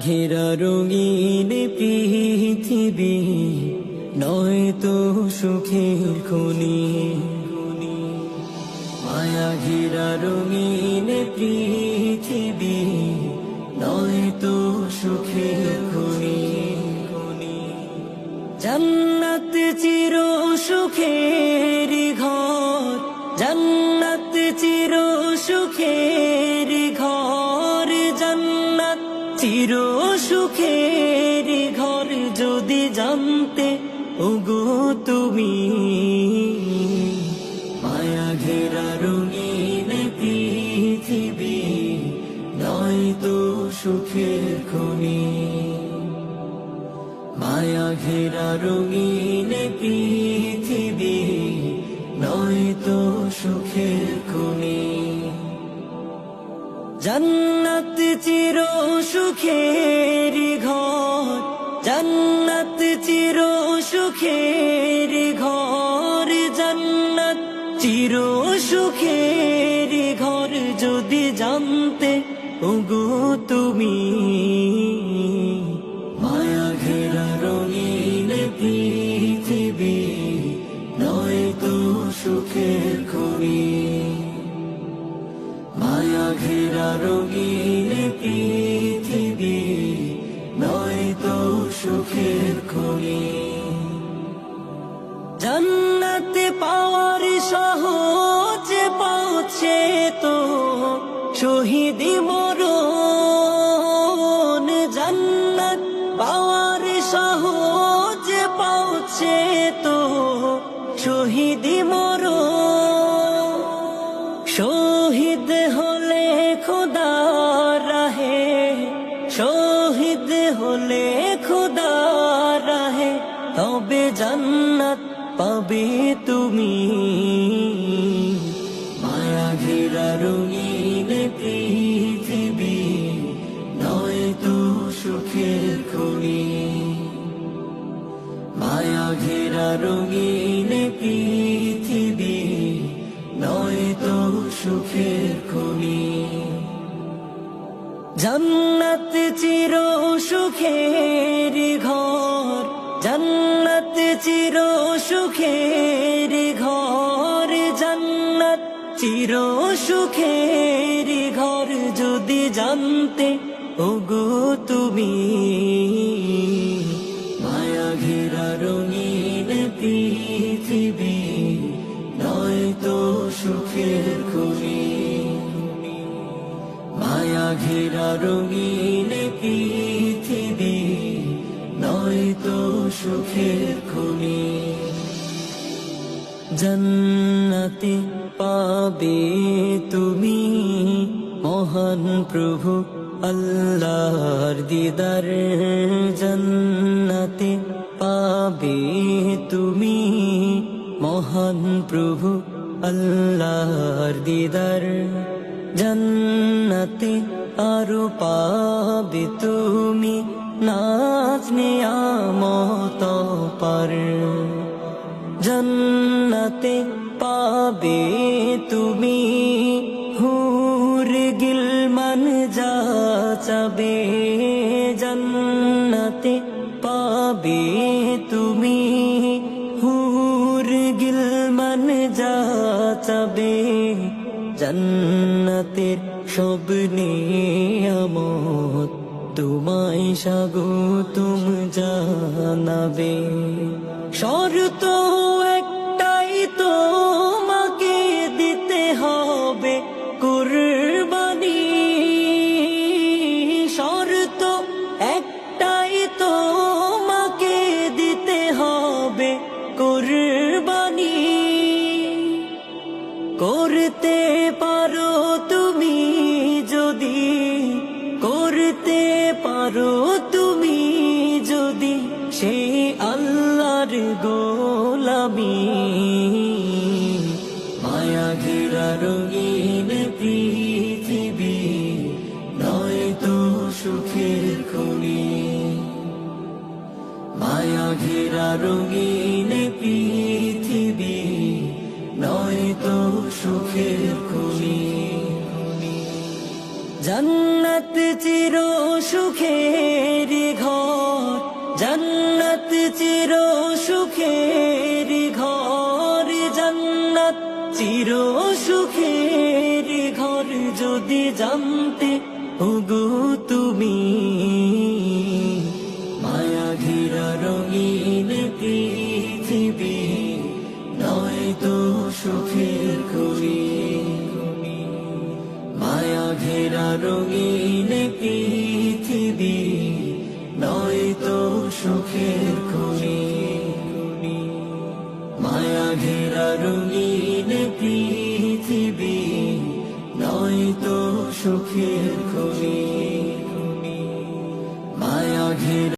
ঘেরা রঙিন পৃথিবী নয় তো সুখের খনি। মায়া ঘেরা রঙিন পৃথিবী নয় তো সুখের খনি। জান্নাত চির সুখের ঘর, জান্নাত চির সুখের ঘর, জান্নাত চির সুখের ঘর যদি জানতে ওগো তুমি। মায়া ঘেরা রঙিন পৃথিবী নয় তো সুখের খনি। মায়া ঘেরা রঙিন পৃথিবী নয় তো সুখের খনি। জান্নাত চির সুখের ঘর, জান্নাত চির সুখের ঘর, জান্নাত চির সুখের ঘর যদি জানতে ওগো তুমি। মায়া ঘেরা রঙিন পৃথিবী নয় তো সুখের খনি। মায়া ঘেরা রঙিন পৃথিবী নয় তো সুখের খনি। জান্নাত পাওয়ার সহজ পৌঁছে তো শহীদি মরণ। জান্নাত পাওয়ার সহজ পৌঁছে তো শহীদি মরণ। শহীদ হলে খোদার রাহে, শহীদ হলে খোদার রাহে তবে জান্নাত পাবে তুমি। মায়া ঘেরা রঙিন পৃথিবী নয় তো সুখের খনি। মায়া ঘেরা রঙিন পৃথিবী নয় তো সুখের খনি। জান্নাত চির সুখের ঘর, জান্নাত চির সুখের ঘর, জান্নাত চির সুখের ঘর যদি জানতে ওগো তুমি। মায়া ঘেরা রঙিন পৃথিবী নয় তো সুখের খনি। মায়া ঘেরা রঙিন পৃথিবী নয় তো সুখের খনি। জান্নাতে পাবে তুমি মহান প্রভু আল্লাহর দিদার। জান্নাতে পাবে তুমি মহান প্রভু আল্লাহর দিদার। জান্নাতে আরো পাবে তুমি নাজ নিয়ামত পার। জান্নাতে পাবে তুমি হুর গিলমান যা চাবে। জান্নাতে পাবে তুমি হুর গিলমান যা চাবে। জান্নাতের সব নিয়ামত তোমায় স্বাগতম জানাবে। শর্ত একটাই তোমাকে দিতে হবে কুরবানি। শর্ত একটাই তোমাকে দিতে হবে কুরবানি। করতে পারো তুমি যদি, করতে পারো তুমি যদি সেই আল্লাহর গোলামি। মায়া ঘেরা রঙিন পৃথিবী নয় তো সুখের খনি। মায়া ঘেরা রঙিন পৃথিবী নয় তো সুখের খনি। জান্নাত চির সুখের জান্নাত চির সুখের ঘর, জান্নাত চির সুখের ঘর যদি জানতে ওগো তুমি, মায়া ঘেরা রঙিন পৃথিবী নয় তো সুখের খনি। মায়া ঘেরা রঙিন পৃথিবী নয় তো সুখের খনি। মায়া ঘেরা রঙিন পৃথিবী নয় তো সুখের